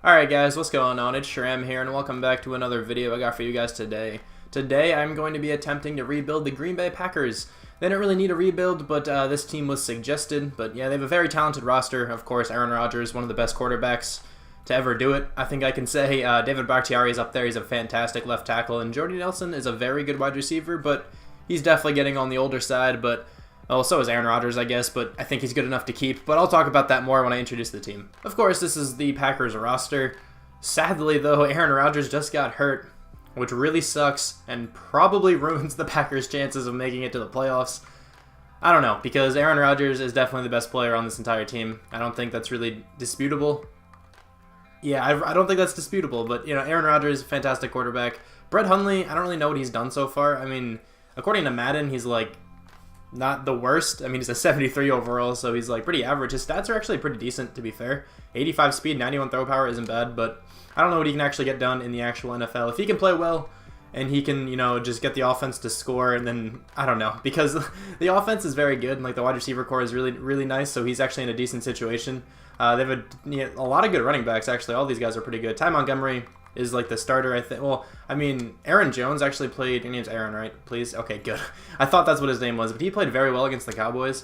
Alright guys, what's going on? It's Shram here and welcome back to another video I got for you guys today. Today I'm going to be attempting to rebuild the Green Bay Packers. They don't really need a rebuild, but this team was suggested. But yeah, they have a very talented roster. Of course, Aaron Rodgers, one of the best quarterbacks to ever do it. I think I can say David Bakhtiari is up there. He's a fantastic left tackle. And Jordy Nelson is a very good wide receiver, but he's definitely getting on the older side. But well, so is Aaron Rodgers, I guess, but I think he's good enough to keep. But I'll talk about that more when I introduce the team. Of course, this is the Packers roster. Sadly, though, Aaron Rodgers just got hurt, which really sucks and probably ruins the Packers' chances of making it to the playoffs. I don't know, because Aaron Rodgers is definitely the best player on this entire team. I don't think that's really disputable. Yeah, I don't think that's disputable, but, you know, Aaron Rodgers, fantastic quarterback. Brett Hundley, I don't really know what he's done so far. I mean, according to Madden, he's, like, not the worst. I mean, he's a 73 overall, so he's, like, pretty average. His stats are actually pretty decent, to be fair. 85 speed, 91 throw power isn't bad, but I don't know what he can actually get done in the actual NFL. If he can play well, and he can, you know, just get the offense to score, and then, I don't know, because the offense is very good, and, like, the wide receiver core is really, really nice, so he's actually in a decent situation. They have a lot of good running backs, actually. All these guys are pretty good. Ty Montgomery is, like, the starter, I think. Well, I mean, Aaron Jones actually played. Your name's Aaron, right? Please? Okay, good. I thought that's what his name was, but he played very well against the Cowboys.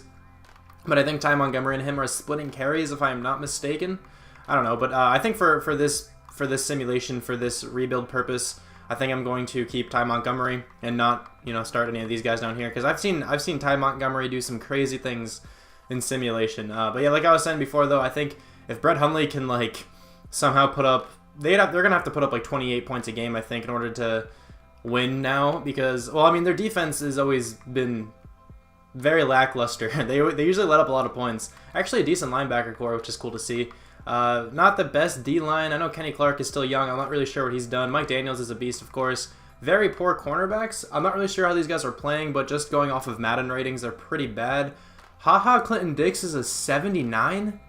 But I think Ty Montgomery and him are splitting carries, if I'm not mistaken. I don't know, but I think for this simulation, for this rebuild purpose, I think I'm going to keep Ty Montgomery and not, you know, start any of these guys down here, because I've seen Ty Montgomery do some crazy things in simulation. But yeah, like I was saying before, though, I think if Brett Hundley can, like, somehow put up, they're gonna have to put up like 28 points a game, I think, in order to win now, because, well, I mean, their defense has always been very lackluster. They usually let up a lot of points. Actually, a decent linebacker core, which is cool to see. Not the best D-line. I know Kenny Clark is still young. I'm not really sure what he's done. Mike Daniels is a beast, of course. Very poor cornerbacks. I'm not really sure how these guys are playing, but just going off of Madden ratings, they're pretty bad. Clinton Dix is a 79?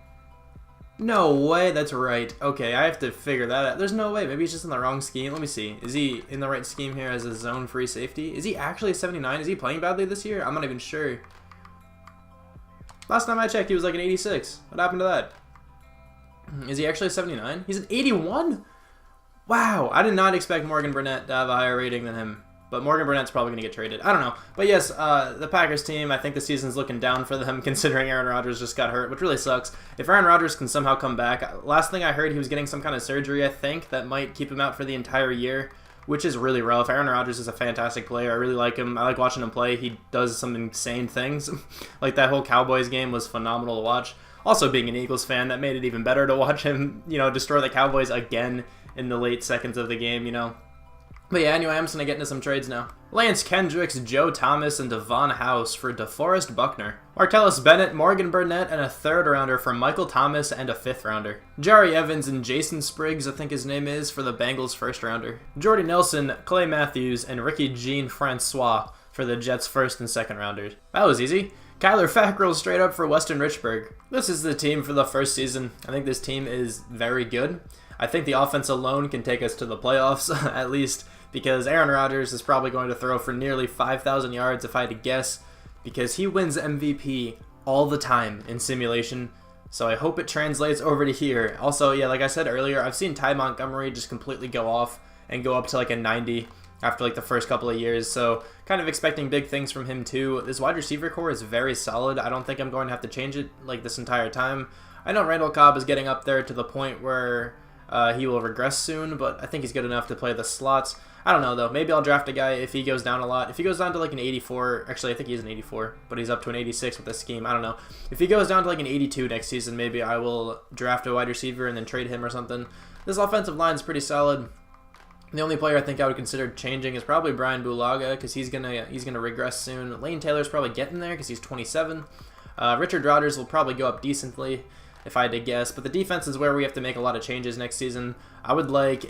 No way, that's right. Okay, I have to figure that out. There's no way. Maybe he's just in the wrong scheme. Let me see. Is he in the right scheme here as a zone-free safety? Is he actually a 79? Is he playing badly this year? I'm not even sure. Last time I checked, he was like an 86. What happened to that? Is he actually a 79? He's an 81? Wow, I did not expect Morgan Burnett to have a higher rating than him. But Morgan Burnett's probably going to get traded. I don't know. But yes, the Packers team, I think the season's looking down for them considering Aaron Rodgers just got hurt, which really sucks. If Aaron Rodgers can somehow come back, last thing I heard, he was getting some kind of surgery, I think, that might keep him out for the entire year, which is really rough. Aaron Rodgers is a fantastic player. I really like him. I like watching him play. He does some insane things. Like that whole Cowboys game was phenomenal to watch. Also, being an Eagles fan, that made it even better to watch him, you know, destroy the Cowboys again in the late seconds of the game, you know. But yeah, anyway, I'm just going to get into some trades now. Lance Kendricks, Joe Thomas, and Devon House for DeForest Buckner. Martellus Bennett, Morgan Burnett, and a 3rd rounder for Michael Thomas and a 5th rounder. Jari Evans and Jason Spriggs, I think his name is, for the Bengals 1st rounder. Jordy Nelson, Clay Matthews, and Ricky Jean-Francois for the Jets 1st and 2nd rounders. That was easy. Kyler Fackrell straight up for Weston Richburg. This is the team for the first season. I think this team is very good. I think the offense alone can take us to the playoffs, at least, because Aaron Rodgers is probably going to throw for nearly 5,000 yards if I had to guess, because he wins MVP all the time in simulation, so I hope it translates over to here. Also, yeah, like I said earlier, I've seen Ty Montgomery just completely go off and go up to like a 90 after like the first couple of years, so kind of expecting big things from him too. This wide receiver core is very solid. I don't think I'm going to have to change it like this entire time. I know Randall Cobb is getting up there to the point where he will regress soon, but I think he's good enough to play the slots. I don't know, though. Maybe I'll draft a guy if he goes down a lot. If he goes down to like an 84, actually I think he's an 84, but he's up to an 86 with this scheme. I don't know. If he goes down to like an 82 next season, maybe I will draft a wide receiver and then trade him or something. This offensive line is pretty solid. The only player I think I would consider changing is probably Brian Bulaga, because he's gonna regress soon. Lane Taylor's probably getting there because he's 27. Richard Rodgers will probably go up decently, if I had to guess. But the defense is where we have to make a lot of changes next season. I would like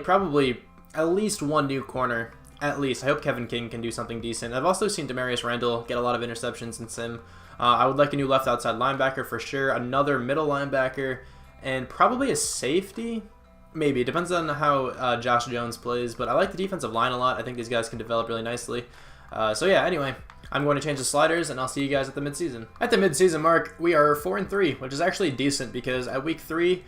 probably at least one new corner. At least. I hope Kevin King can do something decent. I've also seen Demarius Randall get a lot of interceptions in sim. I would like a new left outside linebacker for sure. Another middle linebacker. And probably a safety. Maybe. It depends on how Josh Jones plays. But I like the defensive line a lot. I think these guys can develop really nicely. So yeah, anyway. I'm going to change the sliders, and I'll see you guys at the midseason. At the midseason mark, we are 4-3, which is actually decent because at week 3,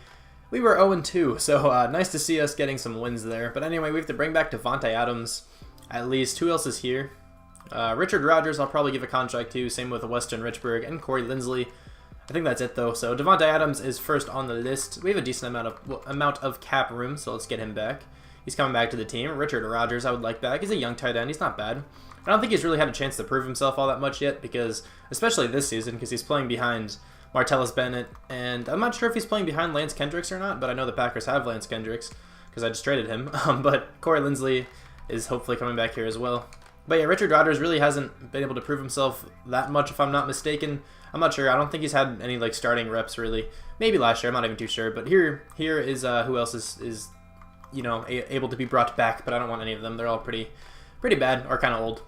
we were 0-2, so nice to see us getting some wins there. But anyway, we have to bring back Davante Adams, at least. Who else is here? Richard Rodgers, I'll probably give a contract to. Same with Weston Richburg and Corey Linsley. I think that's it though. So Davante Adams is first on the list. We have a decent amount of cap room, so let's get him back. He's coming back to the team. Richard Rodgers, I would like back. He's a young tight end. He's not bad. I don't think he's really had a chance to prove himself all that much yet, because especially this season, because he's playing behind Martellus Bennett, and I'm not sure if he's playing behind Lance Kendricks or not, but I know the Packers have Lance Kendricks because I just traded him. But Corey Linsley is hopefully coming back here as well. But yeah, Richard Rodgers really hasn't been able to prove himself that much, if I'm not mistaken. I'm not sure. I don't think he's had any like starting reps really. Maybe last year. I'm not even too sure. But here is who else is you know, able to be brought back. But I don't want any of them. They're all pretty bad or kind of old.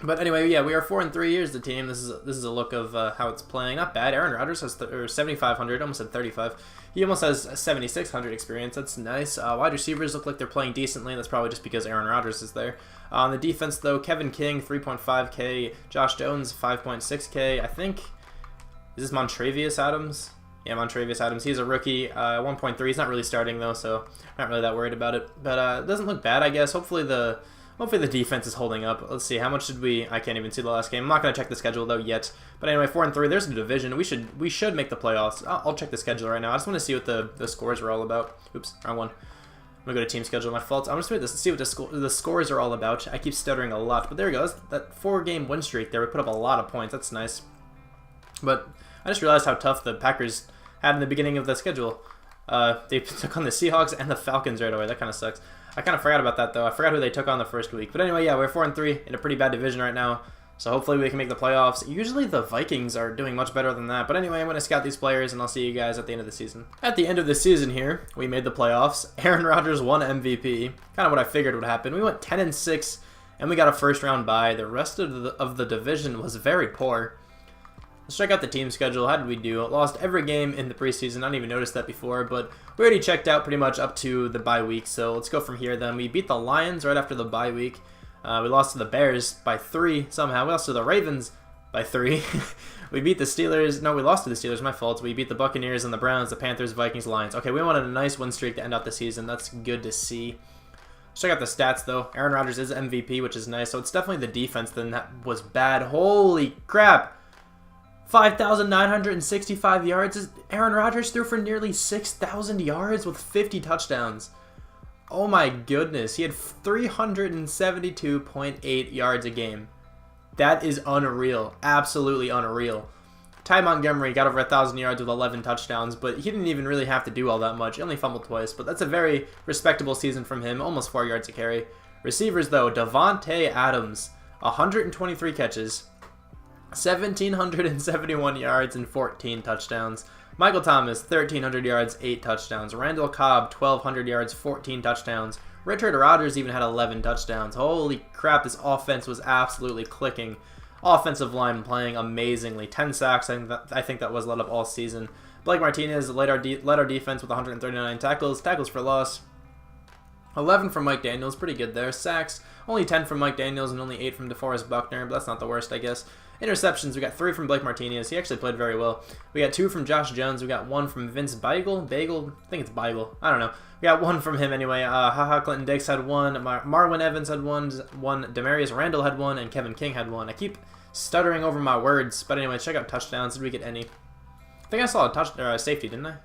But anyway, yeah, we are 4-3. Here's the team. This is a look of how it's playing. Not bad. Aaron Rodgers has 7,500. Almost had 35. He almost has 7,600 experience. That's nice. Wide receivers look like they're playing decently. That's probably just because Aaron Rodgers is there. On the defense, though, Kevin King, 3.5K. Josh Jones, 5.6K. I think, is this Montravius Adams? Yeah, Montravius Adams. He's a rookie. 1.3. He's not really starting, though, so not really that worried about it. But it doesn't look bad, I guess. Hopefully the defense is holding up. Let's see, how much did we... I can't even see the last game. I'm not going to check the schedule, though, yet. But anyway, 4-3. There's the division. We should make the playoffs. I'll check the schedule right now. I just want to see what the scores are all about. Oops, wrong one. I'm going to go to team schedule. My fault. I'm just going to see what the scores are all about. I keep stuttering a lot. But there we go. That 4-game win streak there. We put up a lot of points. That's nice. But I just realized how tough the Packers had in the beginning of the schedule. They took on the Seahawks and the Falcons right away. That kind of sucks. I kind of forgot about that, though. I forgot who they took on the first week. But anyway, yeah, we're 4-3 in a pretty bad division right now. So hopefully we can make the playoffs. Usually the Vikings are doing much better than that. But anyway, I'm going to scout these players, and I'll see you guys at the end of the season. At the end of the season here, we made the playoffs. Aaron Rodgers won MVP. Kind of what I figured would happen. We went 10-6, and we got a first-round bye. The rest of the division was very poor. Let's check out the team schedule. How did we do? Lost every game in the preseason. I didn't even notice that before, but we already checked out pretty much up to the bye week. So let's go from here then. We beat the Lions right after the bye week. We lost to the Bears by 3 somehow. We lost to the Ravens by 3. We beat the Steelers. No, we lost to the Steelers. My fault. We beat the Buccaneers and the Browns, the Panthers, Vikings, Lions. Okay, we wanted a nice win streak to end out the season. That's good to see. Let's check out the stats, though. Aaron Rodgers is MVP, which is nice. So it's definitely the defense then that was bad. Holy crap. 5,965 yards. Aaron Rodgers threw for nearly 6,000 yards with 50 touchdowns. Oh my goodness. He had 372.8 yards a game. That is unreal. Absolutely unreal. Ty Montgomery got over 1,000 yards with 11 touchdowns, but he didn't even really have to do all that much. He only fumbled twice, but that's a very respectable season from him. Almost 4 yards a carry. Receivers, though, Davante Adams, 123 catches. 1,771 yards and 14 touchdowns. Michael Thomas, 1,300 yards, 8 touchdowns. Randall Cobb, 1,200 yards, 14 touchdowns. Richard Rodgers even had 11 touchdowns. Holy crap, this offense was absolutely clicking. Offensive line playing amazingly. 10 sacks, I think that was let up all season. Blake Martinez led our defense with 139 tackles. Tackles for loss. 11 from Mike Daniels, pretty good there. Sacks, only 10 from Mike Daniels and only 8 from DeForest Buckner, but that's not the worst, I guess. Interceptions, we got 3 from Blake Martinez. He actually played very well. We got 2 from Josh Jones. We got 1 from Vince Bagel. I think it's Bagel. I don't know. We got 1 from him anyway. Clinton Dix had 1. Marwin Evans had 1. Demarius Randall had 1. And Kevin King had 1. I keep stuttering over my words. But anyway, check out touchdowns. Did we get any? I think I saw a safety, didn't I?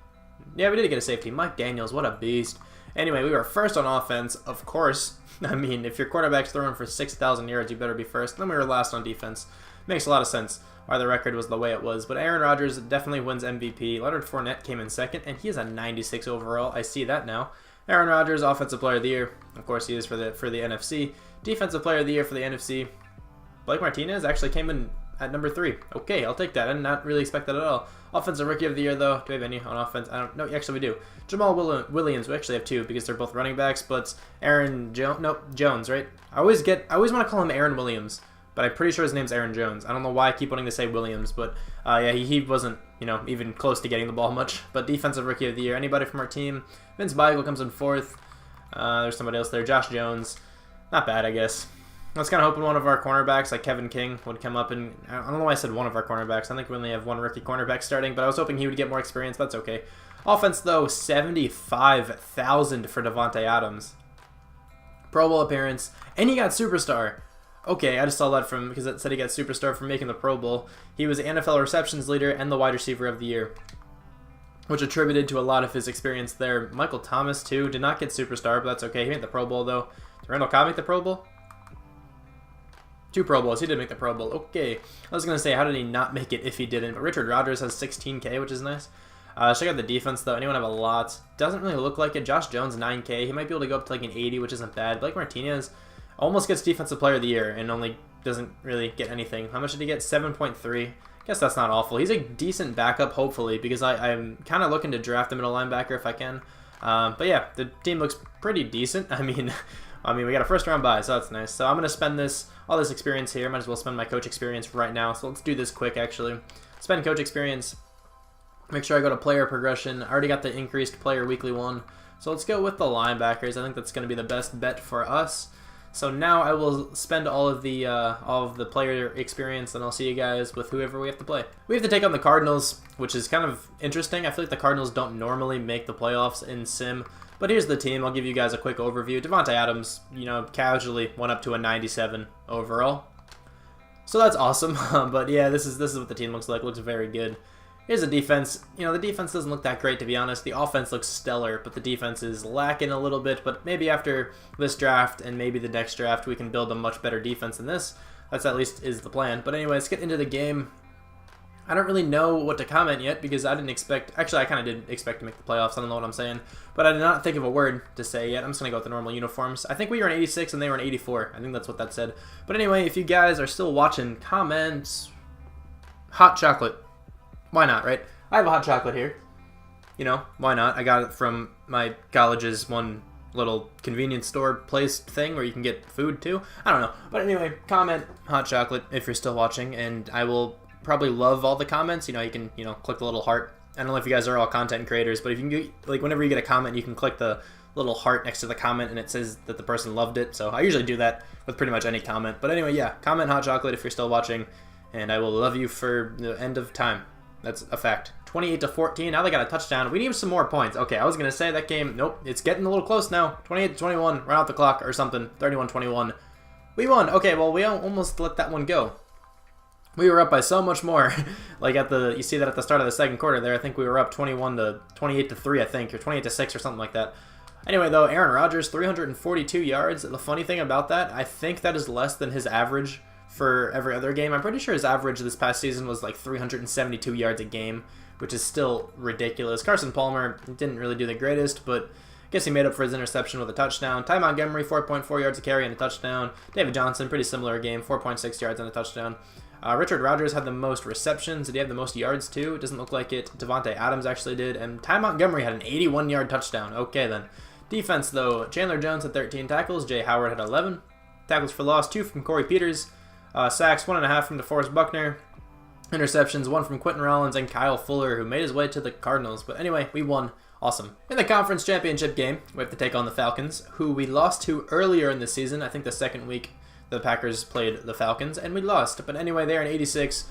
Yeah, we did get a safety. Mike Daniels, what a beast. Anyway, we were first on offense, of course. I mean, if your quarterback's throwing for 6,000 yards, you better be first. Then we were last on defense. Makes a lot of sense why the record was the way it was. But Aaron Rodgers definitely wins MVP. Leonard Fournette came in second, and he is a 96 overall. I see that now. Aaron Rodgers, Offensive Player of the Year. Of course, he is for the NFC. Defensive Player of the Year for the NFC. Blake Martinez actually came in at number 3. Okay, I'll take that. I did not really expect that at all. Offensive Rookie of the Year, though. Do we have any on offense? I don't know. Actually, we do. Jamal Williams. We actually have 2 because they're both running backs. But Jones, right? I always want to call him Aaron Williams, but I'm pretty sure his name's Aaron Jones. I don't know why I keep wanting to say Williams, but yeah, he wasn't, even close to getting the ball much. But Defensive Rookie of the Year, anybody from our team? Vince Bagel comes in 4th. There's somebody else there. Josh Jones. Not bad, I guess. I was kind of hoping one of our cornerbacks, like Kevin King, would come up and... I don't know why I said one of our cornerbacks. I think we only have one rookie cornerback starting, but I was hoping he would get more experience. That's okay. Offense, though, 75,000 for Davante Adams. Pro Bowl appearance, and he got Superstar. Okay, I just saw that from... because it said he got Superstar for making the Pro Bowl. He was the NFL receptions leader and the wide receiver of the year, which attributed to a lot of his experience there. Michael Thomas, too, did not get Superstar, but that's okay. He made the Pro Bowl, though. Did Randall Cobb make the Pro Bowl? 2 Pro Bowls. He did make the Pro Bowl. Okay. I was going to say, how did he not make it if he didn't? But Richard Rodgers has 16K, which is nice. Check out the defense, though. Anyone have a lot? Doesn't really look like it. Josh Jones, 9K. He might be able to go up to like an 80, which isn't bad. Blake Martinez almost gets Defensive Player of the Year and only doesn't really get anything. How much did he get? 7.3. Guess that's not awful. He's a decent backup, hopefully, because I'm kind of looking to draft a middle linebacker if I can. But yeah, the team looks pretty decent. I mean, we got a first-round bye, so that's nice. So I'm going to spend all this experience here. Might as well spend my coach experience right now. So let's do this quick, actually. Spend coach experience. Make sure I go to player progression. I already got the increased player weekly one. So let's go with the linebackers. I think that's going to be the best bet for us. So now I will spend all of the player experience, and I'll see you guys with whoever we have to play. We have to take on the Cardinals, which is kind of interesting. I feel like the Cardinals don't normally make the playoffs in Sim. But here's the team. I'll give you guys a quick overview. Davante Adams, casually went up to a 97 overall. So that's awesome. But yeah, this is what the team looks like. It looks very good. Here's the defense. The defense doesn't look that great, to be honest. The offense looks stellar, but the defense is lacking a little bit. But maybe after this draft and maybe the next draft, we can build a much better defense than this. That's at least is the plan. But anyway, let's get into the game. I don't really know what to comment yet because I didn't expect... Actually, I kind of did expect to make the playoffs. I don't know what I'm saying. But I did not think of a word to say yet. I'm just going to go with the normal uniforms. I think we were in 86 and they were in 84. I think that's what that said. But anyway, if you guys are still watching, comment... Hot chocolate. Why not, right? I have a hot chocolate here. Why not? I got it from my college's one little convenience store place thing where you can get food too. I don't know. But anyway, comment hot chocolate if you're still watching, and I will probably love all the comments. You can, click the little heart. I don't know if you guys are all content creators, but if you can get, whenever you get a comment, you can click the little heart next to the comment and it says that the person loved it. So I usually do that with pretty much any comment. But anyway, yeah, comment hot chocolate if you're still watching, and I will love you for the end of time. That's a fact. 28-14. Now they got a touchdown. We need some more points. Okay, I was going to say that game. Nope, it's getting a little close now. 28-21. Run out the clock or something. 31-21. We won. Okay, well, we almost let that one go. We were up by so much more. You see that at the start of the second quarter there. I think we were up 28-3, I think, or 28-6 or something like that. Anyway, though, Aaron Rodgers, 342 yards. The funny thing about that, I think that is less than his average for every other game. I'm pretty sure his average this past season was like 372 yards a game, which is still ridiculous. Carson Palmer didn't really do the greatest, but I guess he made up for his interception with a touchdown. Ty Montgomery, 4.4 yards a carry and a touchdown. David Johnson, pretty similar game, 4.6 yards and a touchdown. Richard Rodgers had the most receptions. Did he have the most yards too? It doesn't look like it. Davante Adams actually did, and Ty Montgomery had an 81-yard touchdown. Okay then. Defense though, Chandler Jones had 13 tackles. Jay Howard had 11. Tackles for loss, 2 from Corey Peters. Sacks, 1.5 from DeForest Buckner. Interceptions, 1 from Quentin Rollins and Kyle Fuller, who made his way to the Cardinals. But anyway, we won. Awesome. In the conference championship game, we have to take on the Falcons, who we lost to earlier in the season. I think the second week the Packers played the Falcons, and we lost. But anyway, they're in 86.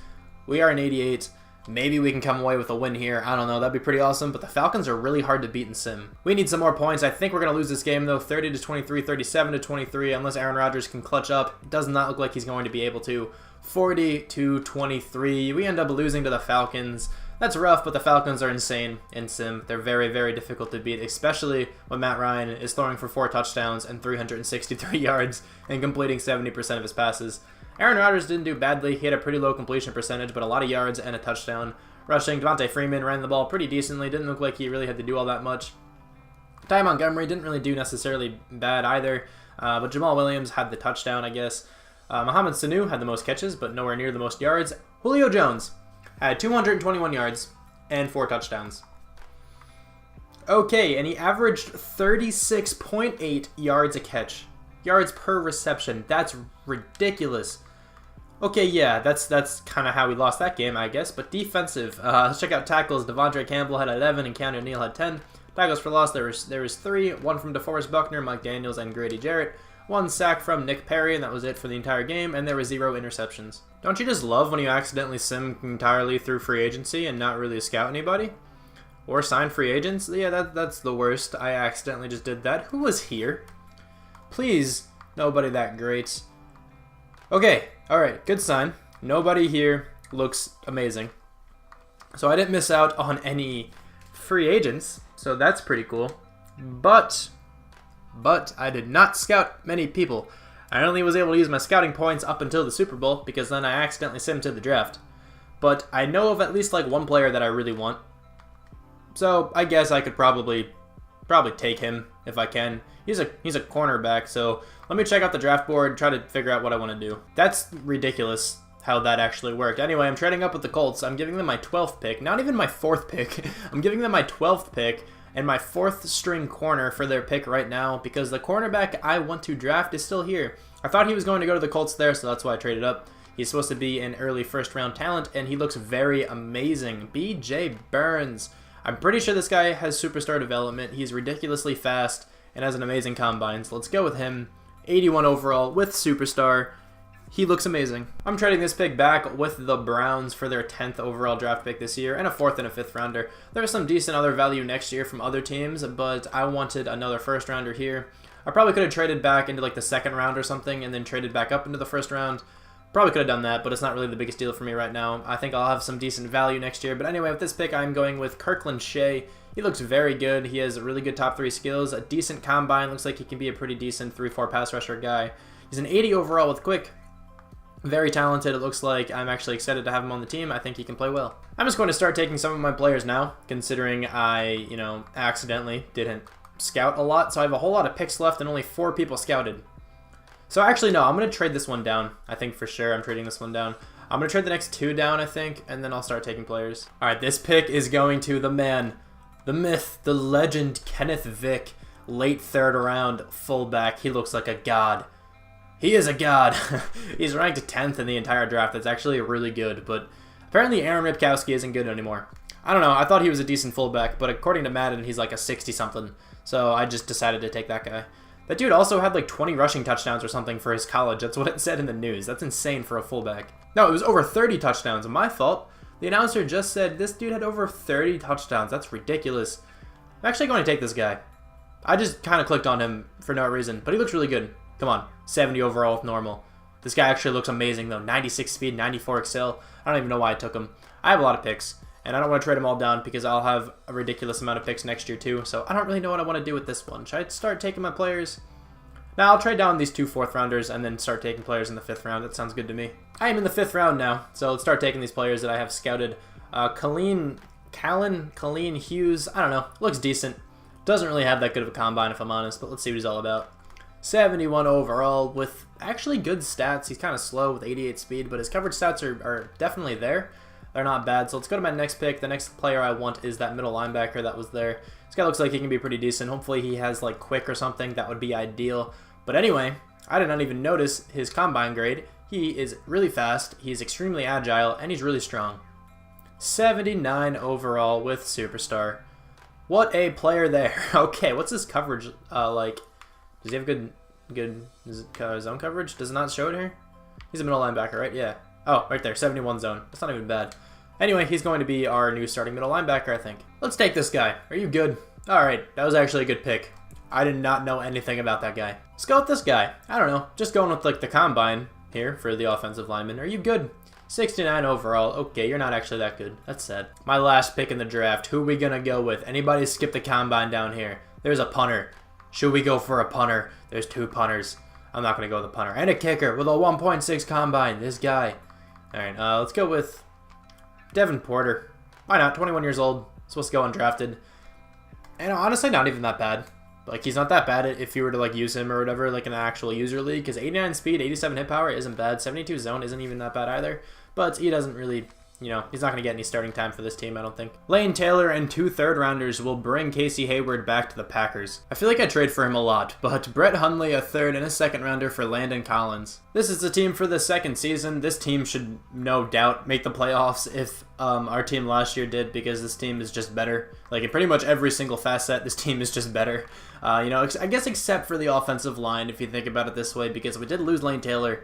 We are in 88. Maybe we can come away with a win here. I don't know. That'd be pretty awesome. But the Falcons are really hard to beat in Sim. We need some more points. I think we're going to lose this game, though. 30-23, 37-23, unless Aaron Rodgers can clutch up. It does not look like he's going to be able to. 40-23. We end up losing to the Falcons. That's rough, but the Falcons are insane in Sim. They're very, very difficult to beat, especially when Matt Ryan is throwing for 4 touchdowns and 363 yards and completing 70% of his passes. Aaron Rodgers didn't do badly. He had a pretty low completion percentage, but a lot of yards and a touchdown. Rushing, Devontae Freeman ran the ball pretty decently. Didn't look like he really had to do all that much. Ty Montgomery didn't really do necessarily bad either, but Jamal Williams had the touchdown, I guess. Mohamed Sanu had the most catches, but nowhere near the most yards. Julio Jones had 221 yards and 4 touchdowns. Okay, and he averaged 36.8 yards a catch. Yards per reception. That's ridiculous. Okay, yeah, that's kind of how we lost that game, I guess. But defensive, let's check out tackles. Devondre Campbell had 11 and Keanu Neal had 10. Tackles for loss, there was 3. 1 from DeForest Buckner, Mike Daniels, and Grady Jarrett. 1 sack from Nick Perry, and that was it for the entire game, and there were 0 interceptions. Don't you just love when you accidentally sim entirely through free agency and not really scout anybody? Or sign free agents? Yeah, that's the worst. I accidentally just did that. Who was here? Please, nobody that great. Okay, alright, good sign. Nobody here. Looks amazing. So I didn't miss out on any free agents, so that's pretty cool. But I did not scout many people. I only was able to use my scouting points up until the Super Bowl, because then I accidentally simmed to the draft. But I know of at least like one player that I really want. So I guess I could probably take him if I can. He's a cornerback, so let me check out the draft board, try to figure out what I want to do. That's ridiculous how that actually worked. Anyway, I'm trading up with the Colts. I'm giving them my 12th pick, not even my 4th pick. I'm giving them my 12th pick and my 4th string corner for their pick right now, because the cornerback I want to draft is still here. I thought he was going to go to the Colts there, so that's why I traded up. He's supposed to be an early first-round talent, and he looks very amazing. B.J. Burns. I'm pretty sure this guy has superstar development. He's ridiculously fast and has an amazing combine, so let's go with him. 81 overall with superstar. He looks amazing. I'm trading this pick back with the Browns for their 10th overall draft pick this year and a 4th and a 5th rounder. There's some decent other value next year from other teams, but I wanted another 1st rounder here. I probably could have traded back into like the 2nd round or something and then traded back up into the 1st round. Probably could have done that, but it's not really the biggest deal for me right now. I think I'll have some decent value next year. But anyway, with this pick, I'm going with Kirkland Shea. He looks very good. He has really good top 3 skills, a decent combine. Looks like he can be a pretty decent 3-4 pass rusher guy. He's an 80 overall with quick. Very talented. It looks like I'm actually excited to have him on the team. I think he can play well. I'm just going to start taking some of my players now, considering I, accidentally didn't scout a lot. So I have a whole lot of picks left and only 4 people scouted. So actually, no, I'm going to trade this one down. I think for sure I'm trading this one down. I'm going to trade the next 2 down, I think, and then I'll start taking players. All right, this pick is going to the man, the myth, the legend, Kenneth Vick, late 3rd round fullback. He looks like a god. He is a god. He's ranked 10th in the entire draft. That's actually really good, but apparently Aaron Ripkowski isn't good anymore. I don't know. I thought he was a decent fullback, but according to Madden, he's like a 60-something. So I just decided to take that guy. That dude also had like 20 rushing touchdowns or something for his college. That's what it said in the news. That's insane for a fullback. No, it was over 30 touchdowns. My fault. The announcer just said this dude had over 30 touchdowns. That's ridiculous. I'm actually going to take this guy. I just kind of clicked on him for no reason, but he looks really good. Come on, 70 overall with normal. This guy actually looks amazing though. 96 speed, 94 excel. I don't even know why I took him. I have a lot of picks, and I don't want to trade them all down because I'll have a ridiculous amount of picks next year too, so I don't really know what I want to do with this one. Should I start taking my players? Now I'll trade down these 2 4th rounders and then start taking players in the 5th round. That sounds good to me. I am in the 5th round now, so let's start taking these players that I have scouted. Colleen Hughes, I don't know, looks decent. Doesn't really have that good of a combine if I'm honest, but let's see what he's all about. 71 overall with actually good stats. He's kind of slow with 88 speed, but his coverage stats are definitely there. They're not bad. So let's go to my next pick. The next player I want is that middle linebacker that was there. This guy looks like he can be pretty decent. Hopefully he has like quick or something. That would be ideal. But anyway, I did not even notice his combine grade. He is really fast. He's extremely agile, and he's really strong. 79 overall with superstar. What a player there. Okay, what's his coverage like? Does he have good zone coverage? Does it not show it here? He's a middle linebacker, right? Yeah. Oh, right there, 71 zone. That's not even bad. Anyway, he's going to be our new starting middle linebacker, I think. Let's take this guy. Are you good? All right, that was actually a good pick. I did not know anything about that guy. Let's go with this guy. I don't know. Just going with like the combine here for the offensive lineman. Are you good? 69 overall. Okay, you're not actually that good. That's sad. My last pick in the draft. Who are we going to go with? Anybody skip the combine down here? There's a punter. Should we go for a punter? There's 2 punters. I'm not going to go with a punter. And a kicker with a 1.6 combine. This guy. All right, let's go with Devin Porter. Why not? 21 years old. Supposed to go undrafted. And honestly, not even that bad. Like, he's not that bad if you were to, like, use him or whatever, like, in an actual user league. Because 89 speed, 87 hit power isn't bad. 72 zone isn't even that bad either. But he doesn't really, you know, he's not going to get any starting time for this team, I don't think. Lane Taylor and 2 third-rounders will bring Casey Hayward back to the Packers. I feel like I trade for him a lot, but Brett Hundley, a third, and a second-rounder for Landon Collins. This is the team for the second season. This team should no doubt make the playoffs if our team last year did, because this team is just better. Like, in pretty much every single facet, this team is just better. You know, I guess except for the offensive line, if you think about it this way, because we did lose Lane Taylor.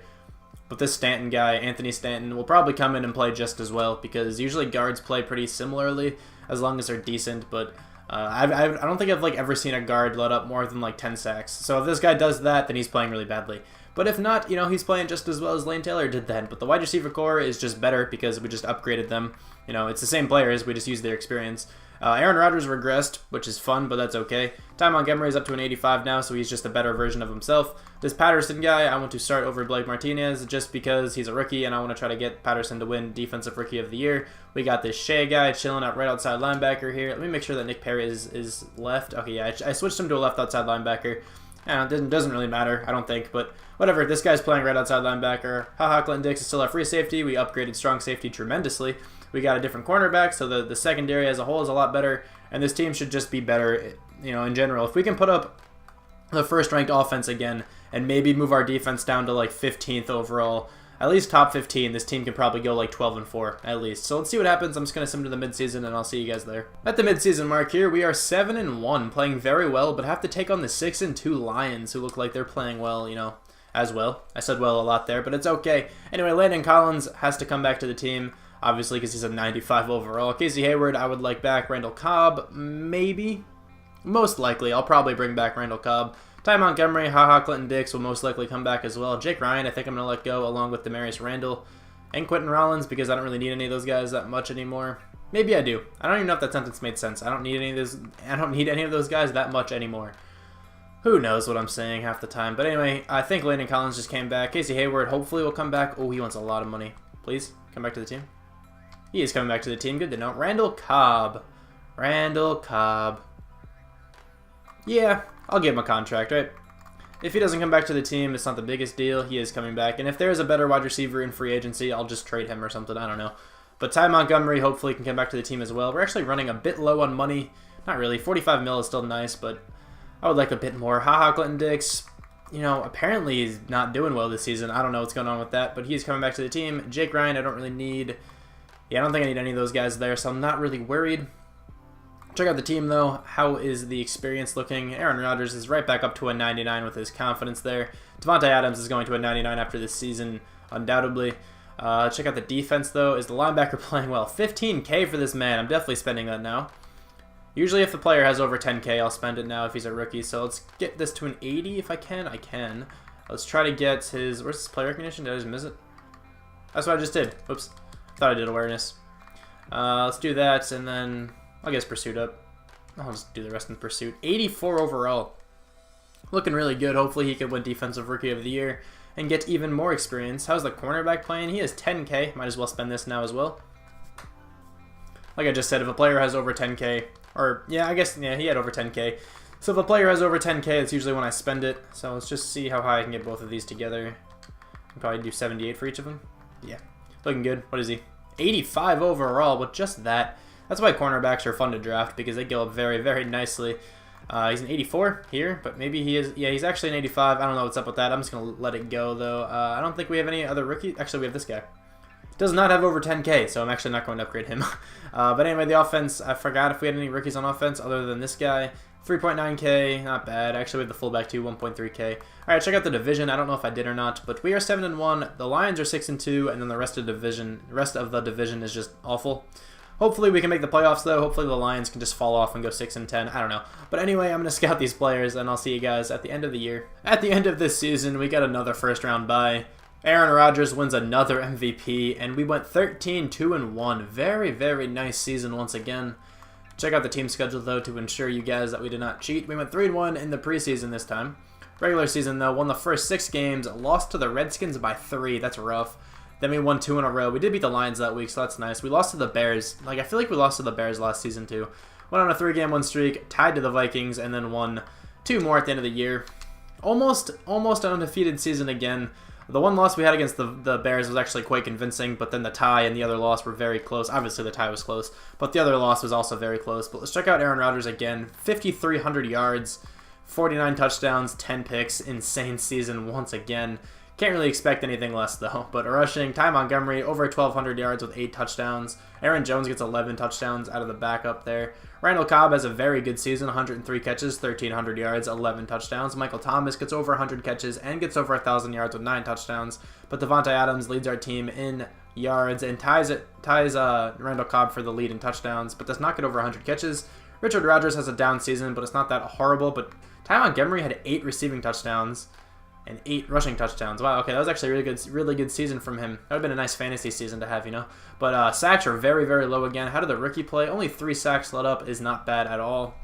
But this Stanton guy, Anthony Stanton, will probably come in and play just as well, because usually guards play pretty similarly as long as they're decent. But I don't think I've like ever seen a guard let up more than like 10 sacks. So if this guy does that, then he's playing really badly. But if not, you know, he's playing just as well as Lane Taylor did then. But the wide receiver core is just better because we just upgraded them. You know, it's the same players, we just use their experience. Aaron Rodgers regressed, which is fun, but that's okay. Ty Montgomery is up to an 85 now, so he's just a better version of himself. This Patterson guy, I want to start over Blake Martinez just because he's a rookie, and I want to try to get Patterson to win Defensive Rookie of the Year. We got this Shea guy chilling out right outside linebacker here. Let me make sure that Nick Perry is left. Okay, yeah, I switched him to a left outside linebacker. It doesn't really matter, I don't think, but whatever. This guy's playing right outside linebacker. Haha, Clinton Dix is still our free safety. We upgraded strong safety tremendously. We got a different cornerback, so the secondary as a whole is a lot better, and this team should just be better, you know, in general. If we can put up the first-ranked offense again and maybe move our defense down to like 15th overall, at least top 15, this team can probably go like 12-4 at least. So let's see what happens. I'm just going to sim to the midseason, and I'll see you guys there. At the midseason mark here, we are 7-1, playing very well, but have to take on the 6-2 Lions, who look like they're playing well, you know, as well. I said well a lot there, but it's okay. Anyway, Landon Collins has to come back to the team, obviously, because he's a 95 overall. Casey Hayward, I would like back. Randall Cobb, maybe. Most likely, I'll probably bring back Randall Cobb. Ty Montgomery, haha, Clinton Dix will most likely come back as well. Jake Ryan, I think I'm going to let go, along with Demarius Randall and Quentin Rollins, because I don't really need any of those guys that much anymore. Maybe I do. I don't even know if that sentence made sense. I don't need any of those guys that much anymore. Who knows what I'm saying half the time. But anyway, I think Landon Collins just came back. Casey Hayward hopefully will come back. Oh, he wants a lot of money. Please, come back to the team. He is coming back to the team. Good to know. Randall Cobb. Randall Cobb. Yeah, I'll give him a contract, right? If he doesn't come back to the team, it's not the biggest deal. He is coming back. And if there's a better wide receiver in free agency, I'll just trade him or something. I don't know. But Ty Montgomery hopefully can come back to the team as well. We're actually running a bit low on money. Not really. 45 mil is still nice, but I would like a bit more. Haha, Clinton Dix. You know, apparently he's not doing well this season. I don't know what's going on with that, but he's coming back to the team. Jake Ryan, I don't really need. Yeah, I don't think I need any of those guys there, so I'm not really worried. Check out the team, though. How is the experience looking? Aaron Rodgers is right back up to a 99 with his confidence there. Devontae Adams is going to a 99 after this season, undoubtedly. Check out the defense, though. Is the linebacker playing well? 15K for this man. I'm definitely spending that now. Usually if the player has over 10K, I'll spend it now if he's a rookie. So let's get this to an 80 if I can. I can. Let's try to get his... Where's his play recognition? Did I just miss it? That's what I just did. Oops. Thought I did awareness. Let's do that, and then I'll get his pursuit up. I'll just do the rest in pursuit. 84 overall. Looking really good. Hopefully he could win Defensive Rookie of the Year and get even more experience. How's the cornerback playing? He has 10K. Might as well spend this now as well. Like I just said, if a player has over 10K, or yeah, I guess, yeah, he had over 10K. So if a player has over 10K, it's usually when I spend it. So let's just see how high I can get both of these together. I'll probably do 78 for each of them. Yeah. Looking good. What is he? 85 overall with just that. That's why cornerbacks are fun to draft, because they go up very, very nicely. He's an 84 here, but maybe he is... Yeah, he's actually an 85. I don't know what's up with that. I'm just going to let it go, though. I don't think we have any other rookies. Actually, we have this guy. Does not have over 10K, so I'm actually not going to upgrade him. But anyway, the offense, I forgot if we had any rookies on offense other than this guy. 3.9K, not bad. Actually, we have the fullback too, 1.3K. All right, check out the division. I don't know if I did or not, but we are 7-1. The Lions are 6-2, and then the rest of the division is just awful. Hopefully we can make the playoffs, though. Hopefully the Lions can just fall off and go 6-10. I don't know. But anyway, I'm going to scout these players, and I'll see you guys at the end of the year. At the end of this season, we got another first-round bye. Aaron Rodgers wins another MVP, and we went 13-2-1. Very, very nice season once again. Check out the team schedule, though, to ensure you guys that we did not cheat. We went 3-1 in the preseason this time. Regular season, though, won the first 6 games, lost to the Redskins by 3. That's rough. Then we won 2 in a row. We did beat the Lions that week, so that's nice. We lost to the Bears. Like, I feel like we lost to the Bears last season, too. Went on a 3-game win streak, tied to the Vikings, and then won 2 more at the end of the year. Almost an undefeated season again. The one loss we had against the Bears was actually quite convincing, but then the tie and the other loss were very close. Obviously, the tie was close, but the other loss was also very close. But let's check out Aaron Rodgers again. 5,300 yards, 49 touchdowns, 10 picks. Insane season once again. Can't really expect anything less, though. But rushing, Ty Montgomery, over 1,200 yards with 8 touchdowns. Aaron Jones gets 11 touchdowns out of the backup there. Randall Cobb has a very good season, 103 catches, 1,300 yards, 11 touchdowns. Michael Thomas gets over 100 catches and gets over 1,000 yards with 9 touchdowns. But Devontae Adams leads our team in yards and ties Randall Cobb for the lead in touchdowns, but does not get over 100 catches. Richard Rodgers has a down season, but it's not that horrible. But Ty Montgomery had 8 receiving touchdowns and 8 rushing touchdowns. Wow, okay, that was actually a really good season from him. That would have been a nice fantasy season to have, you know. But sacks are very, very low again. How did the rookie play? Only 3 sacks let up is not bad at all.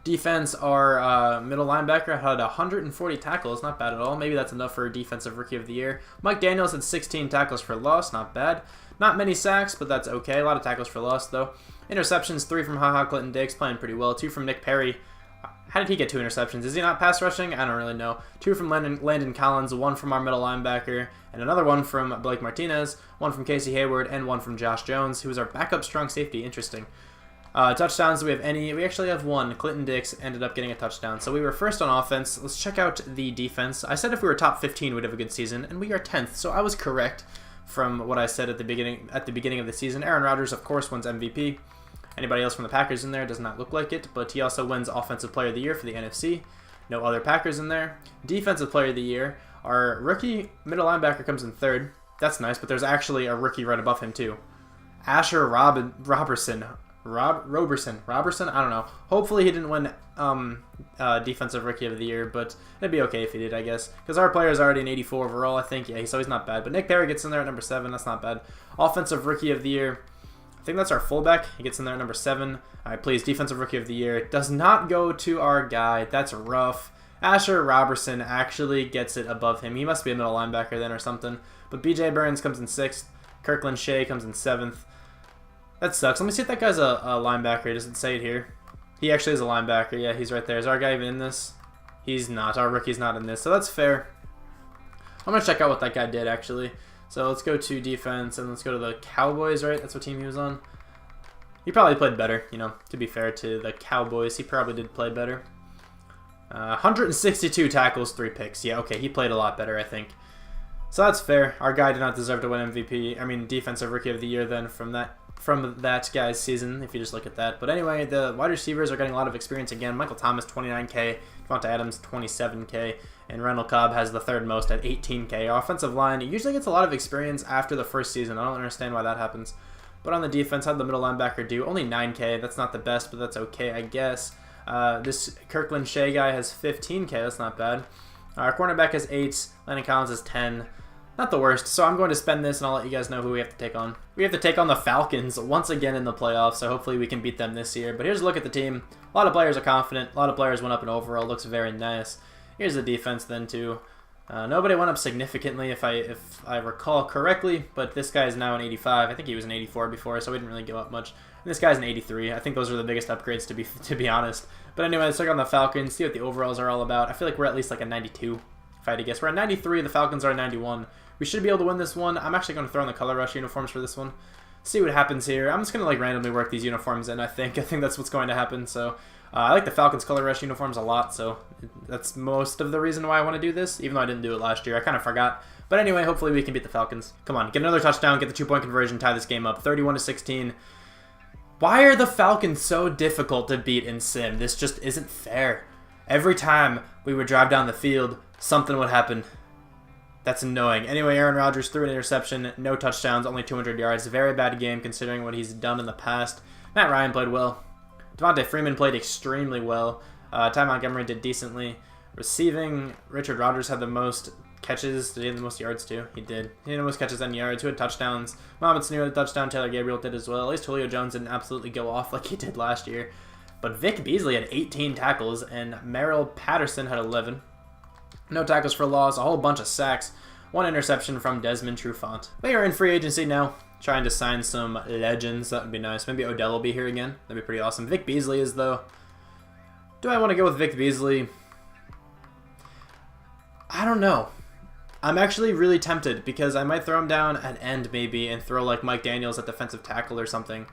Defense, our middle linebacker had 140 tackles. Not bad at all. Maybe that's enough for a defensive rookie of the year. Mike Daniels had 16 tackles for loss. Not bad. Not many sacks, but that's okay. A lot of tackles for loss, though. Interceptions, 3 from Clinton Diggs, playing pretty well. 2 from Nick Perry. How did he get 2 interceptions? Is he not pass rushing? I don't really know. 2 from Landon Collins, 1 from our middle linebacker, and another 1 from Blake Martinez, 1 from Casey Hayward, and 1 from Josh Jones, who was our backup strong safety. Interesting. Touchdowns, do we have any? We actually have 1. Clinton Dix ended up getting a touchdown. So we were first on offense. Let's check out the defense. I said if we were top 15, we'd have a good season, and we are 10th. So I was correct from what I said at the beginning of the season. Aaron Rodgers, of course, wins MVP. Anybody else from the Packers in there? Does not look like it, but he also wins Offensive Player of the Year for the NFC. No other Packers in there. Defensive Player of the Year, our rookie middle linebacker comes in 3rd. That's nice, but there's actually a rookie right above him too. Asher Robertson. Roberson? I don't know. Hopefully he didn't win Defensive Rookie of the Year, but it'd be okay if he did, I guess. Because our player is already an 84 overall, I think. Yeah, so he's not bad. But Nick Perry gets in there at number 7. That's not bad. Offensive Rookie of the Year. I think that's our fullback. He gets in there at number 7. All right, please, Defensive Rookie of the Year. Does not go to our guy. That's rough. Asher Robertson actually gets it above him. He must be a middle linebacker then or something. But B.J. Burns comes in 6th. Kirkland Shea comes in 7th. That sucks. Let me see if that guy's a linebacker. It doesn't say it here. He actually is a linebacker. Yeah, he's right there. Is our guy even in this? He's not. Our rookie's not in this. So that's fair. I'm going to check out what that guy did, actually. So let's go to defense, and let's go to the Cowboys, right? That's what team he was on. He probably played better, you know, to be fair to the Cowboys. He probably did play better. 162 tackles, 3 picks. Yeah, okay, he played a lot better, I think. So that's fair. Our guy did not deserve to win MVP. I mean, Defensive Rookie of the Year then from that guy's season, if you just look at that. But anyway, the wide receivers are getting a lot of experience again. Michael Thomas, 29K. Devontae Adams, 27K. And Randall Cobb has the 3rd most at 18K. Our offensive line usually gets a lot of experience after the first season. I don't understand why that happens. But on the defense, how'd the middle linebacker do? Only 9K. That's not the best, but that's okay, I guess. This Kirkland Shea guy has 15K. That's not bad. Our cornerback has 8. Landon Collins has 10. Not the worst. So I'm going to spend this, and I'll let you guys know who we have to take on. We have to take on the Falcons once again in the playoffs, so hopefully we can beat them this year. But here's a look at the team. A lot of players are confident. A lot of players went up in overall. Looks very nice. Here's the defense then, too. Nobody went up significantly, if I recall correctly, but this guy is now an 85. I think he was an 84 before, so we didn't really give up much. And this guy's an 83. I think those are the biggest upgrades, to be honest. But anyway, let's check on the Falcons, see what the overalls are all about. I feel like we're at least like a 92, if I had to guess. We're at 93. The Falcons are at 91. We should be able to win this one. I'm actually going to throw in the color rush uniforms for this one. See what happens here. I'm just going to like randomly work these uniforms in, I think. I think that's what's going to happen, so... I like the Falcons color rush uniforms a lot, so that's most of the reason why I want to do this, even though I didn't do it last year. I kind of forgot. But anyway, hopefully we can beat the Falcons. Come on, get another touchdown, get the 2-point conversion, tie this game up, 31-16. Why are the Falcons so difficult to beat in Sim? This just isn't fair. Every time we would drive down the field, something would happen. That's annoying. Anyway, Aaron Rodgers threw an interception, no touchdowns, only 200 yards. Very bad game considering what he's done in the past. Matt Ryan played well. Devontae Freeman played extremely well. Ty Montgomery did decently. Receiving, Richard Rodgers had the most catches. Did he have the most yards too? He did. He had the most catches and yards. 2 had touchdowns. Mohamed Sanu had a touchdown. Taylor Gabriel did as well. At least Julio Jones didn't absolutely go off like he did last year. But Vic Beasley had 18 tackles, and Merrill Patterson had 11. No tackles for loss. A whole bunch of sacks. 1 interception from Desmond Trufant. We are in free agency now. Trying to sign some legends. That would be nice. Maybe Odell will be here again. That'd be pretty awesome. Vic Beasley is, though. Do I want to go with Vic Beasley? I don't know. I'm actually really tempted because I might throw him down at end maybe and throw like Mike Daniels at defensive tackle or something.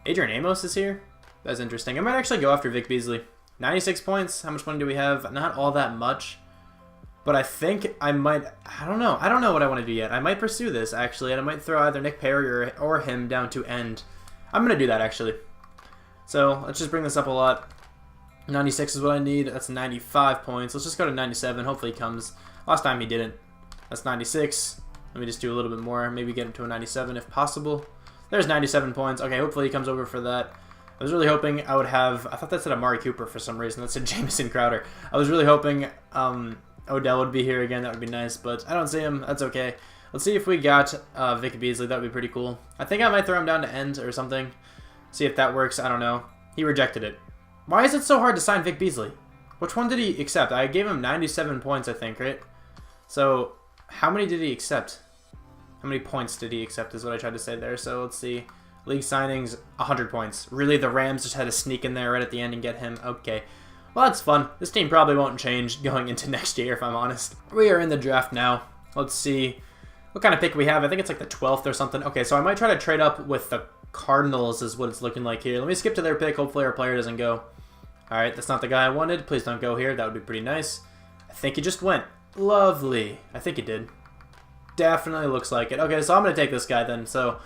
Adrian Amos is here. That's interesting. I might actually go after Vic Beasley. 96 points. How much money do we have? Not all that much. But I think I might... I don't know. I don't know what I want to do yet. I might pursue this, actually. And I might throw either Nick Perry or him down to end. I'm going to do that, actually. So, let's just bring this up a lot. 96 is what I need. That's 95 points. Let's just go to 97. Hopefully he comes. Last time he didn't. That's 96. Let me just do a little bit more. Maybe get him to a 97 if possible. There's 97 points. Okay, hopefully he comes over for that. I was really hoping I would have... I thought that said Amari Cooper for some reason. That said Jamison Crowder. I was really hoping Odell would be here again. That would be nice, but I don't see him. That's okay. Let's see if we got Vic Beasley. That would be pretty cool. I think I might throw him down to end or something. See if that works. I don't know. He rejected it. Why is it so hard to sign Vic Beasley? Which one did he accept? I gave him 97 points, I think, right? So, how many did he accept? How many points did he accept is what I tried to say there. So, let's see. League signings, 100 points. Really, the Rams just had to sneak in there right at the end and get him? Okay. Well, that's fun. This team probably won't change going into next year, if I'm honest. We are in the draft now. Let's see what kind of pick we have. I think it's like the 12th or something. Okay, so I might try to trade up with the Cardinals is what it's looking like here. Let me skip to their pick. Hopefully our player doesn't go. All right, that's not the guy I wanted. Please don't go here. That would be pretty nice. I think he just went. Lovely. I think he did. Definitely looks like it. Okay, so I'm going to take this guy then. So...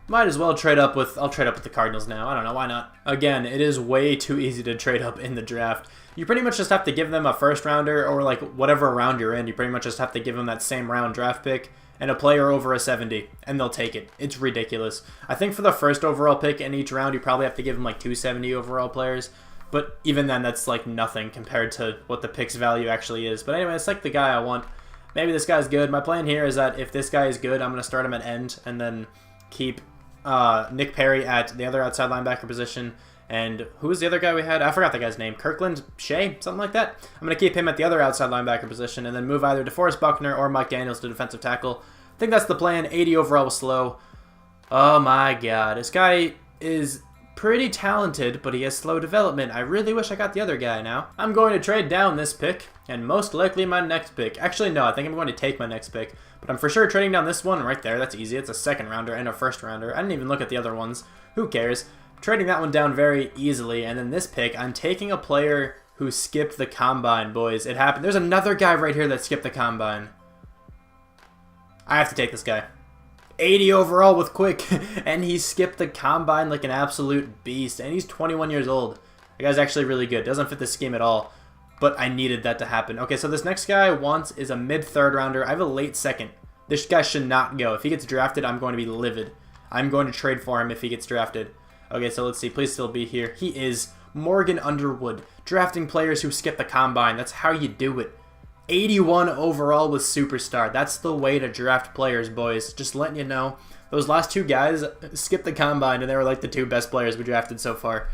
might as well trade up with... I'll trade up with the Cardinals now. I don't know. Why not? Again, it is way too easy to trade up in the draft. You pretty much just have to give them a first rounder or like whatever round you're in. You pretty much just have to give them that same round draft pick and a player over a 70, and they'll take it. It's ridiculous. I think for the first overall pick in each round, you probably have to give them like 270 overall players. But even then, that's like nothing compared to what the pick's value actually is. But anyway, it's like the guy I want. Maybe this guy's good. My plan here is that if this guy is good, I'm going to start him at end and then keep... Nick Perry at the other outside linebacker position. And who was the other guy we had? I forgot the guy's name. Kirkland Shea? Something like that. I'm going to keep him at the other outside linebacker position and then move either DeForest Buckner or Mike Daniels to defensive tackle. I think that's the plan. 80 overall was slow. Oh my god. This guy is pretty talented, but he has slow development. I really wish I got the other guy now. I'm going to trade down this pick and most likely my next pick. Actually, no. I think I'm going to take my next pick. But I'm for sure trading down this one right there. That's easy. It's a second rounder and a first rounder. I didn't even look at the other ones. Who cares? Trading that one down very easily. And then this pick, I'm taking a player who skipped the combine, boys. It happened. There's another guy right here that skipped the combine. I have to take this guy. 80 overall with quick. And he skipped the combine like an absolute beast. And he's 21 years old. The guy's actually really good. Doesn't fit the scheme at all. But I needed that to happen. Okay, so this next guy I want is a mid-third rounder. I have a late second. This guy should not go. If he gets drafted, I'm going to be livid. I'm going to trade for him if he gets drafted. Okay, so let's see. Please still be here. He is Morgan Underwood. Drafting players who skip the combine. That's how you do it. 81 overall with superstar. That's the way to draft players, boys. Just letting you know. Those last two guys skipped the combine, and they were like the two best players we drafted so far.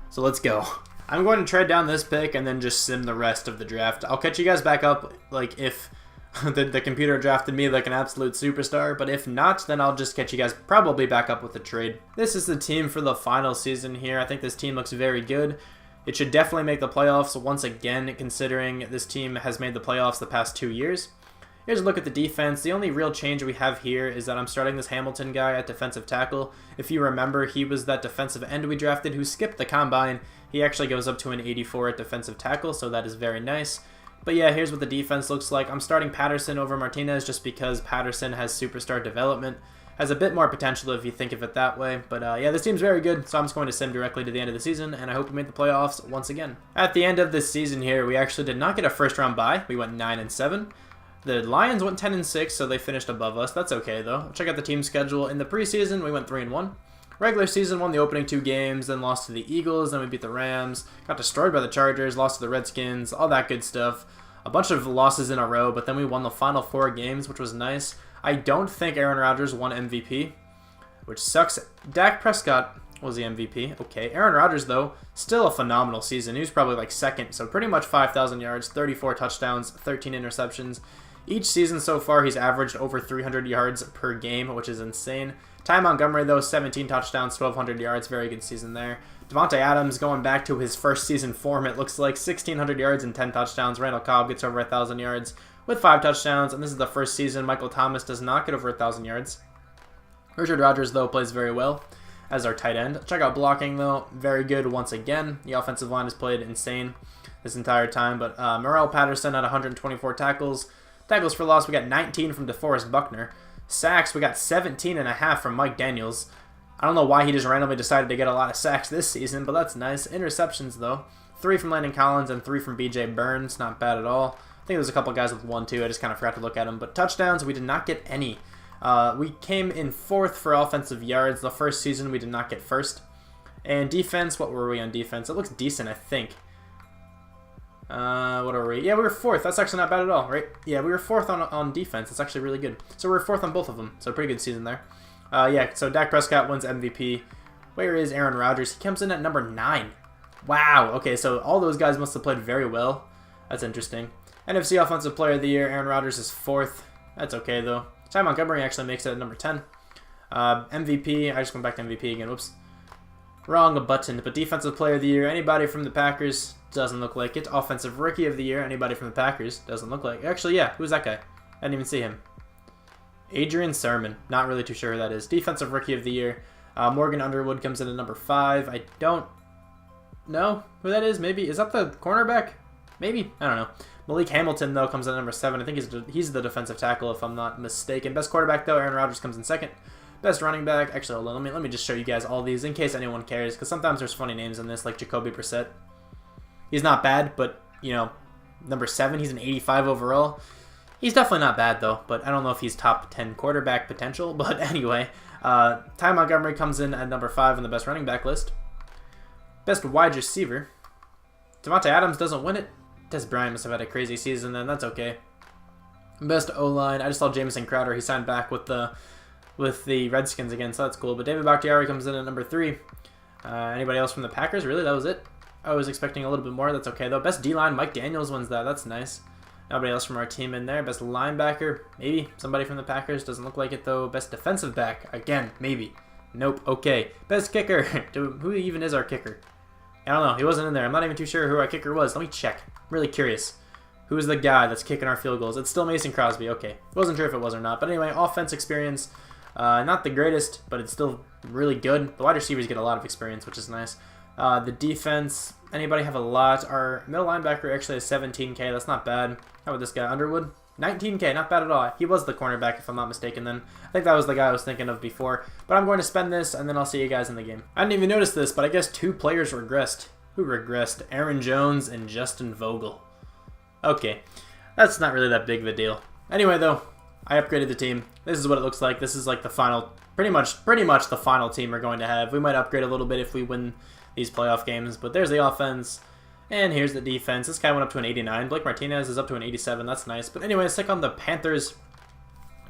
So let's go. I'm going to trade down this pick and then just sim the rest of the draft. I'll catch you guys back up like if the computer drafted me like an absolute superstar, but if not, then I'll just catch you guys probably back up with the trade. This is the team for the final season here. I think this team looks very good. It should definitely make the playoffs once again, considering this team has made the playoffs the past 2 years. Here's a look at the defense. The only real change we have here is that I'm starting this Hamilton guy at defensive tackle. If you remember, he was that defensive end we drafted who skipped the combine. He actually goes up to an 84 at defensive tackle, so that is very nice. But yeah, here's what the defense looks like. I'm starting Patterson over Martinez just because Patterson has superstar development. Has a bit more potential if you think of it that way. But yeah, this team's very good, so I'm just going to sim directly to the end of the season, and I hope we make the playoffs once again. At the end of this season here, we actually did not get a first round bye. We went 9-7. The Lions went 10-6, so they finished above us. That's okay, though. Check out the team schedule. In the preseason, we went 3-1. Regular season, won the opening 2 games, then lost to the Eagles, then we beat the Rams, got destroyed by the Chargers, lost to the Redskins, all that good stuff. A bunch of losses in a row, but then we won the final 4 games, which was nice. I don't think Aaron Rodgers won MVP, which sucks. Dak Prescott was the MVP. Okay, Aaron Rodgers, though, still a phenomenal season. He was probably like second, so pretty much 5,000 yards, 34 touchdowns, 13 interceptions. Each season so far, he's averaged over 300 yards per game, which is insane. Ty Montgomery, though, 17 touchdowns, 1,200 yards. Very good season there. Devontae Adams going back to his first season form, it looks like 1,600 yards and 10 touchdowns. Randall Cobb gets over 1,000 yards. with 5 touchdowns, and this is the first season Michael Thomas does not get over 1,000 yards. Rodgers, though, plays very well as our tight end. Check out blocking, though. Very good once again. The offensive line has played insane this entire time, but Morel Patterson had 124 tackles. Tackles for loss, we got 19 from DeForest Buckner. Sacks, we got 17.5 from Mike Daniels. I don't know why he just randomly decided to get a lot of sacks this season, but that's nice. Interceptions, though. 3 from Landon Collins and 3 from BJ Burns. Not bad at all. I think there's a couple guys with 1, too. I just kind of forgot to look at them. But touchdowns, we did not get any. We came in 4th for offensive yards. The first season, we did not get 1st. And defense, what were we on defense? It looks decent, I think. What are we? Yeah, we were 4th. That's actually not bad at all, right? Yeah, we were 4th on defense. That's actually really good. So we were 4th on both of them. So pretty good season there. Yeah, so Dak Prescott wins MVP. Where is Aaron Rodgers? He comes in at number 9. Wow. Okay, so all those guys must have played very well. That's interesting. NFC Offensive Player of the Year, Aaron Rodgers is 4th. That's okay, though. Ty Montgomery actually makes it at number 10. MVP, I just went back to MVP again. Whoops. Wrong button. But Defensive Player of the Year, anybody from the Packers? Doesn't look like it. Offensive Rookie of the Year, anybody from the Packers? Doesn't look like it. Actually, yeah. Who's that guy? I didn't even see him. Adrian Sermon. Not really too sure who that is. Defensive Rookie of the Year. Morgan Underwood comes in at number 5. I don't know who that is. Maybe. Is that the cornerback? Maybe. I don't know. Malik Hamilton, though, comes in at number 7. I think he's the defensive tackle, if I'm not mistaken. Best quarterback, though, Aaron Rodgers comes in 2nd. Best running back. Actually, hold on. Let me just show you guys all these in case anyone cares, because sometimes there's funny names in this, like Jacoby Brissett. He's not bad, but, you know, number 7, he's an 85 overall. He's definitely not bad, though, but I don't know if he's top 10 quarterback potential. But anyway, Ty Montgomery comes in at number 5 on the best running back list. Best wide receiver. Devontae Adams doesn't win it. Des Bryant must have had a crazy season, then that's okay. Best O-line. I just saw Jamison Crowder. He signed back with the Redskins again, so that's cool. But David Bakhtiari comes in at number 3. Anybody else from the Packers? Really? That was it? I was expecting a little bit more. That's okay, though. Best D-line. Mike Daniels wins that. That's nice. Nobody else from our team in there. Best linebacker, maybe. Somebody from the Packers. Doesn't look like it, though. Best defensive back, again, maybe. Nope, okay. Best kicker. Who even is our kicker? I don't know. He wasn't in there. I'm not even too sure who our kicker was. Let me check. I'm really curious. Who's the guy that's kicking our field goals? It's still Mason Crosby. Okay. Wasn't sure if it was or not. But anyway, offense experience. Not the greatest, but it's still really good. The wide receivers get a lot of experience, which is nice. The defense, anybody have a lot? Our middle linebacker actually has 17K. That's not bad. How about this guy, Underwood? 19K, not bad at all. He was the cornerback, if I'm not mistaken then. I think that was the guy I was thinking of before. But I'm going to spend this, and then I'll see you guys in the game. I didn't even notice this, but I guess 2 players regressed. Who regressed? Aaron Jones and Justin Vogel. Okay, that's not really that big of a deal. Anyway, though, I upgraded the team. This is what it looks like. This is like the final, pretty much the final team we're going to have. We might upgrade a little bit if we win these playoff games, but there's the offense. And here's the defense. This guy went up to an 89. Blake Martinez is up to an 87. That's nice. But anyway, let's take on the Panthers.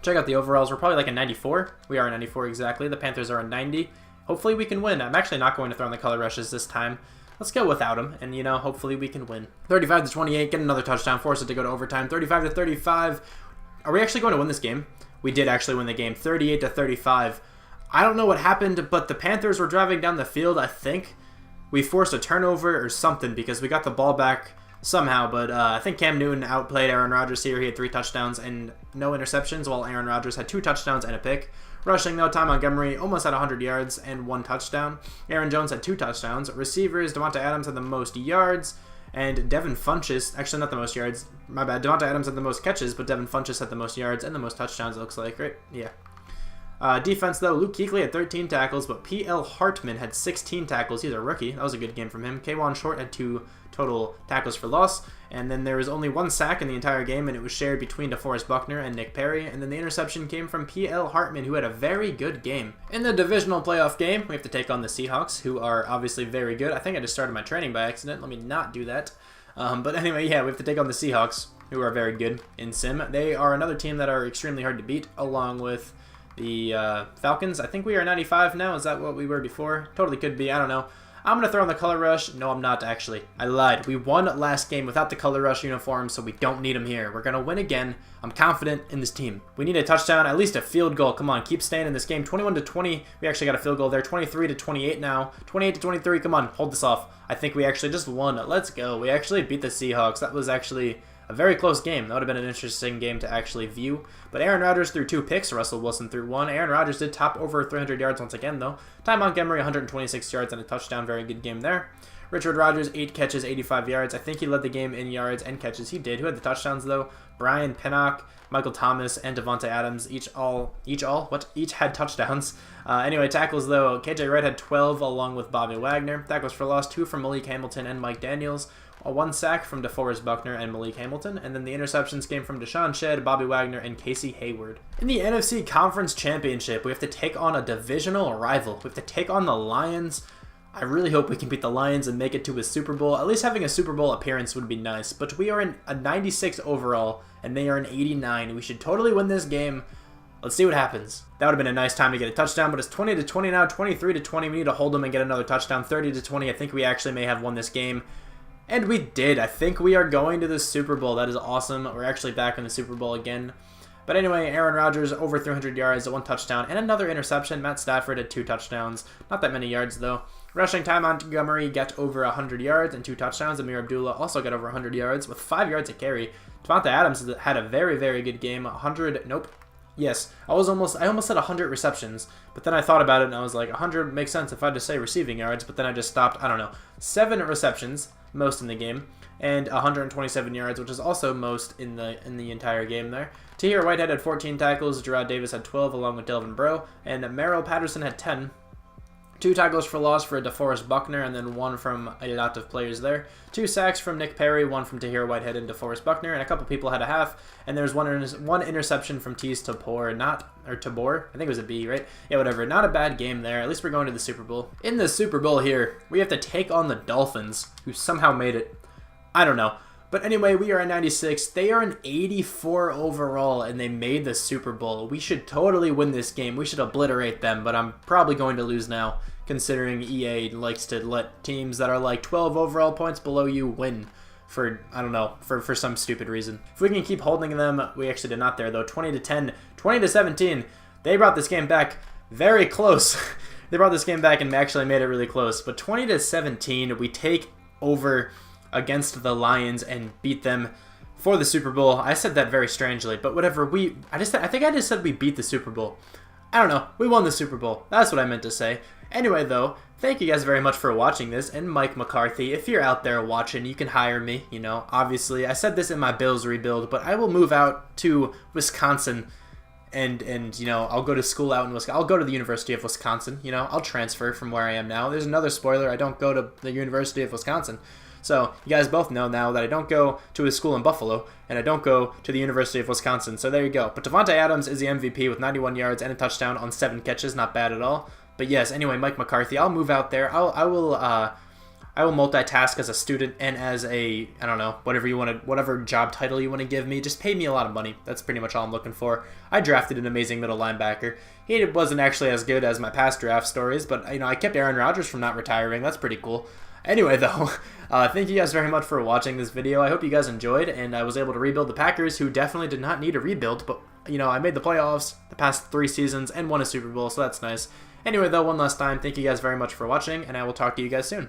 Check out the overalls. We're probably like a 94. We are a 94 exactly. The Panthers are a 90. Hopefully we can win. I'm actually not going to throw in the color rushes this time. Let's go without him, and, you know, hopefully we can win. 35-28, get another touchdown, force it to go to overtime. 35-35. Are we actually going to win this game? We did actually win the game. 38-35. I don't know what happened, but the Panthers were driving down the field, I think. We forced a turnover or something because we got the ball back somehow, but I think Cam Newton outplayed Aaron Rodgers here. He had 3 touchdowns and no interceptions, while Aaron Rodgers had 2 touchdowns and a pick. Rushing, though, Ty Montgomery almost had 100 yards and 1 touchdown. Aaron Jones had 2 touchdowns. Receivers, Devontae Adams had the most yards, and Devin Funchess, actually not the most yards, my bad. Devontae Adams had the most catches, but Devin Funchess had the most yards and the most touchdowns, it looks like, right? Yeah. Defense, though, Luke Kuechly had 13 tackles, but P.L. Hartman had 16 tackles. He's a rookie. That was a good game from him. K'Wan Short had 2 total tackles for loss, and then there was only 1 sack in the entire game, and it was shared between DeForest Buckner and Nick Perry, and then the interception came from P.L. Hartman, who had a very good game. In the divisional playoff game, we have to take on the Seahawks, who are obviously very good. I think I just started my training by accident. Let me not do that. But anyway, yeah, we have to take on the Seahawks, who are very good in Sim. They are another team that are extremely hard to beat, along with the Falcons. I think we are 95 now. Is that what we were before? Totally could be. I don't know. I'm going to throw in the color rush. No, I'm not, actually. I lied. We won last game without the color rush uniform, so we don't need them here. We're going to win again. I'm confident in this team. We need a touchdown, at least a field goal. Come on, keep staying in this game. 21-20. We actually got a field goal there. 23-28 now. 28-23. Come on, hold this off. I think we actually just won. Let's go. We actually beat the Seahawks. That was actually a very close game. That would have been an interesting game to actually view. But Aaron Rodgers threw 2 picks. Russell Wilson threw 1. Aaron Rodgers did top over 300 yards once again, though. Ty Montgomery, 126 yards and a touchdown. Very good game there. Richard Rodgers, 8 catches, 85 yards. I think he led the game in yards and catches. He did. Who had the touchdowns, though? Brian Pinnock, Michael Thomas, and Devontae Adams each had touchdowns. Anyway, tackles, though, KJ Wright had 12 along with Bobby Wagner. Tackles for loss, 2 from Malik Hamilton and Mike Daniels. 1 sack from DeForest Buckner and Malik Hamilton, and then the interceptions came from Deshaun Shedd, Bobby Wagner, and Casey Hayward. In the NFC Conference Championship, we have to take on a divisional rival. We have to take on the Lions. I really hope we can beat the Lions and make it to a Super Bowl. At least having a Super Bowl appearance would be nice, but we are in a 96 overall, and they are an 89. We should totally win this game. Let's see what happens. That would have been a nice time to get a touchdown, but it's 20-20 now, 23-20. We need to hold them and get another touchdown. 30-20. I think we actually may have won this game. And we did. I think we are going to the Super Bowl. That is awesome. We're actually back in the Super Bowl again. But anyway, Aaron Rodgers, over 300 yards, 1 touchdown, and another interception. Matt Stafford had 2 touchdowns. Not that many yards, though. Rushing, Ty Montgomery got over 100 yards and 2 touchdowns. Amir Abdullah also got over 100 yards with 5 yards a carry. Devontae Adams had a very, very good game. 100, nope. Yes, I almost said 100 receptions, but then I thought about it and I was like, 100 makes sense if I had to say receiving yards, but then I just stopped. I don't know. 7 receptions, most in the game, and 127 yards, which is also most in the entire game there. Tahir Whitehead had 14 tackles, Gerard Davis had 12 along with Delvin Breaux, and Merrill Patterson had 10. 2 tackles for loss for DeForest Buckner, and then 1 from a lot of players there. 2 sacks from Nick Perry, 1 from Tahir Whitehead and DeForest Buckner, and a couple people had a half. And there's one interception from Teez Tabor, Tabor. I think it was a B, right? Yeah, whatever. Not a bad game there. At least we're going to the Super Bowl. In the Super Bowl here, we have to take on the Dolphins, who somehow made it. I don't know. But anyway, we are at 96. They are an 84 overall, and they made the Super Bowl. We should totally win this game. We should obliterate them, but I'm probably going to lose now, considering EA likes to let teams that are like 12 overall points below you win for, I don't know, for some stupid reason. If we can keep holding them, we actually did not there, though. 20-10, 20-17. They brought this game back very close. They brought this game back and actually made it really close. But 20-17, we take over against the Lions and beat them for the Super Bowl. I said that very strangely, but whatever. I think I just said we beat the Super Bowl. I don't know. We won the Super Bowl. That's what I meant to say. Anyway, though, thank you guys very much for watching this. And Mike McCarthy, if you're out there watching, you can hire me. You know, obviously, I said this in my Bills rebuild, but I will move out to Wisconsin. And you know, I'll go to school out in Wisconsin. I'll go to the University of Wisconsin. You know, I'll transfer from where I am now. There's another spoiler. I don't go to the University of Wisconsin. So you guys both know now that I don't go to a school in Buffalo, and I don't go to the University of Wisconsin. So there you go. But Devontae Adams is the MVP with 91 yards and a touchdown on 7 catches. Not bad at all. But yes, anyway, Mike McCarthy, I'll move out there. I will multitask as a student and as a, I don't know, whatever job title you want to give me. Just pay me a lot of money. That's pretty much all I'm looking for. I drafted an amazing middle linebacker. He wasn't actually as good as my past draft stories, but you know, I kept Aaron Rodgers from not retiring. That's pretty cool. Anyway, though, thank you guys very much for watching this video. I hope you guys enjoyed, and I was able to rebuild the Packers, who definitely did not need a rebuild, but, you know, I made the playoffs the past 3 seasons and won a Super Bowl, so that's nice. Anyway, though, one last time, thank you guys very much for watching, and I will talk to you guys soon.